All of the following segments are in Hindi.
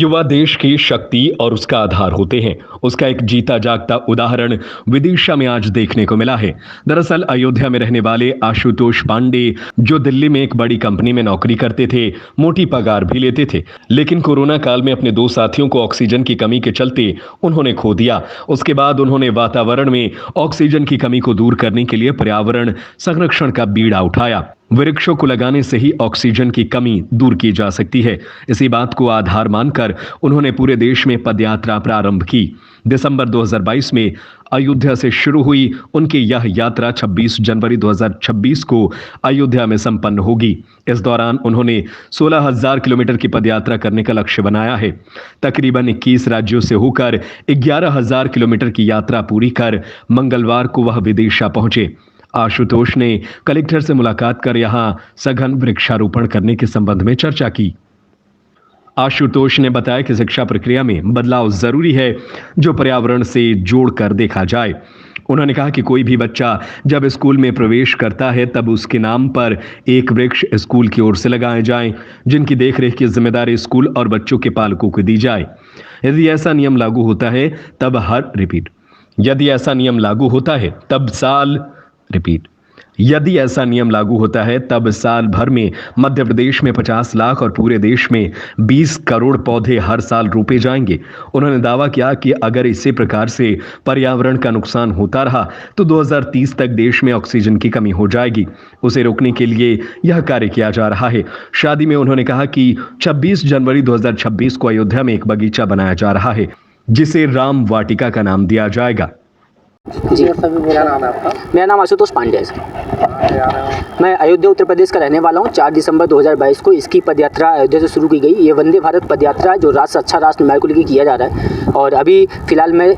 युवा देश की शक्ति और उसका आधार होते हैं। उसका एक जीता जागता उदाहरण विदिशा में आज देखने को मिला है। दरअसल अयोध्या में रहने वाले आशुतोष पांडे, जो दिल्ली में एक बड़ी कंपनी में नौकरी करते थे, मोटी पगार भी लेते थे, लेकिन कोरोना काल में अपने दो साथियों को ऑक्सीजन की कमी के चलते उन्होंने खो दिया। उसके बाद उन्होंने वातावरण में ऑक्सीजन की कमी को दूर करने के लिए पर्यावरण संरक्षण का बीड़ा उठाया। वृक्षों को लगाने से ही ऑक्सीजन की कमी दूर की जा सकती है। इसी बात को आधार मानकर उन्होंने पूरे देश में पदयात्रा प्रारंभ की। दिसंबर 2022 में अयोध्या से शुरू हुई उनकी यह यात्रा 26 जनवरी 2026 को अयोध्या में संपन्न होगी। इस दौरान उन्होंने 16,000 किलोमीटर की पदयात्रा करने का लक्ष्य बनाया है। तकरीबन 21 राज्यों से होकर 11,000 किलोमीटर की यात्रा पूरी कर मंगलवार को वह विदिशा पहुंचे। आशुतोष ने कलेक्टर से मुलाकात कर यहां सघन वृक्षारोपण करने के संबंध में चर्चा की। आशुतोष ने बताया कि शिक्षा प्रक्रिया में बदलाव जरूरी है, जो पर्यावरण से जोड़कर देखा जाए। उन्होंने कहा कि कोई भी बच्चा जब स्कूल में प्रवेश करता है, तब उसके नाम पर एक वृक्ष स्कूल की ओर से लगाए जाएं, जिनकी देखरेख की जिम्मेदारी स्कूल और बच्चों के पालकों को दी जाए। यदि ऐसा नियम लागू होता है तब साल भर में मध्य प्रदेश में 50 लाख और पूरे देश में 20 करोड़ पौधे हर साल रोपे जाएंगे। उन्होंने दावा किया कि अगर इसी प्रकार से पर्यावरण का नुकसान होता रहा तो 2030 तक देश में ऑक्सीजन की कमी हो जाएगी। उसे रोकने के लिए यह कार्य किया जा रहा है। शादी में उन्होंने कहा कि 26 जनवरी 2026 को अयोध्या में एक बगीचा बनाया जा रहा है, जिसे राम वाटिका का नाम दिया जाएगा। जी, क्या नाम है आपका? मेरा नाम आशुतोष पांडे है सर। मैं अयोध्या उत्तर प्रदेश का रहने वाला हूँ। 4 दिसंबर 2022 को इसकी पदयात्रा अयोध्या से शुरू की गई। ये वंदे भारत पदयात्रा जो राष्ट्र अच्छा राष्ट्र निर्माण को लेकर किया जा रहा है। और अभी फिलहाल मैं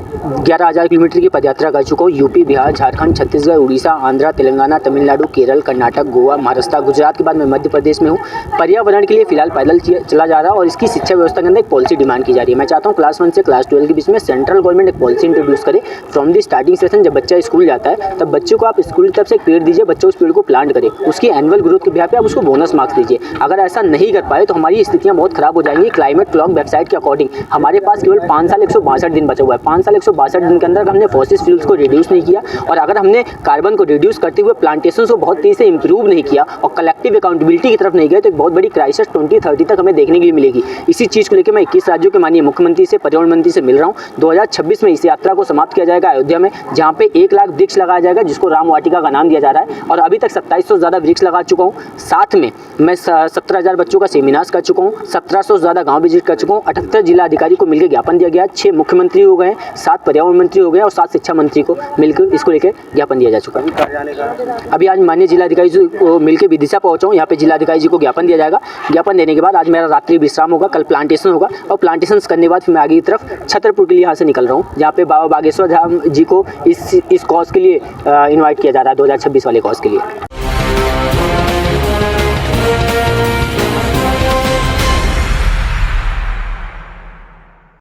11,000 किलोमीटर की पदयात्रा कर चुका हूँ। यूपी, बिहार, झारखंड, छत्तीसगढ़, उड़ीसा, आंध्र, तेलंगाना, तमिलनाडु, केरल, कर्नाटक, गोवा, महाराष्ट्र, गुजरात के बाद मैं मध्य प्रदेश में हूँ। पर्यावरण के लिए फिलहाल पैदल चला जा रहा है और इसकी शिक्षा व्यवस्था के अंदर एक पॉलिसी डिमांड की जा रही है। मैं चाहता हूँ क्लास 1 से क्लास 12 के बीच में सेंट्रल गवर्नमेंट एक पॉलिसी इंट्रोड्यूस करे। फ्रॉम दी स्टार्टिंग सेशन जब बच्चा स्कूल जाता है, तब बच्चे को आप स्कूल की तरफ से एक पेड़ दीजिए, बच्चा उस पेड़ को प्लांट करे, उसकी एनुअल ग्रोथ के बिहार पे आप उसको बोनस मार्क्स दीजिए। अगर ऐसा नहीं कर पाए तो हमारी स्थितियां बहुत खराब हो जाएंगी। क्लाइमेट क्लॉक वेबसाइट के अकॉर्डिंग हमारे पास केवल 5 साल 162 दिन बचा हुआ है। 5 साल 162 दिन के अंदर हमने फॉसिल फ्यूल्स को रिड्यूस नहीं किया और अगर हमने कार्बन को रिड्यूस करते हुए प्लांटेशन को बहुत तेजी से इंप्रूव नहीं किया और कलेक्टिव अकाउंटेबिलिटी की तरफ नहीं गए, तो एक बहुत बड़ी क्राइसिस 2030 तक हमें देखने के लिए मिलेगी। इसी चीज़ को लेकर मैं 21 राज्यों के माननीय मुख्यमंत्री से, पर्यावरण मंत्री से मिल रहा हूँ। 2026 में इस यात्रा को समाप्त किया जाएगा अयोध्या में, जहाँ पे 1 लाख वृक्ष लगाया जाएगा, जिसको राम वाटिका का नाम दिया जा रहा है। और अभी तक 2700 से ज़्यादा वृक्ष लगा चुका हूँ। साथ में मैं 17,000 बच्चों का सेमिनार्स कर चुका हूँ। 1700 से ज़्यादा गांव विजिट कर चुका हूँ। 78 जिला अधिकारी को मिलकर ज्ञापन दिया गया। 6 मुख्यमंत्री हो गए, 7 पर्यावरण मंत्री हो गए और 7 शिक्षा मंत्री को मिलकर इसको लेकर ज्ञापन दिया जा चुका है। अभी आज माननीय जिलाधिकारी जी को मिलकर विदिशा पहुँचा हूँ। यहाँ पे जिलाधिकारी जी को ज्ञापन दिया जाएगा। ज्ञापन देने के बाद आज मेरा रात्रि विश्राम होगा, कल प्लांटेशन होगा और प्लांटेशन करने के बाद फिर मैं आगे की तरफ छतरपुर के लिए यहाँ से निकल रहा हूँ, जहाँ पे बाबा बागेश्वर धाम जी को इस कॉज के लिए इन्वाइट किया जा रहा है, 2026 वाले कॉज के लिए।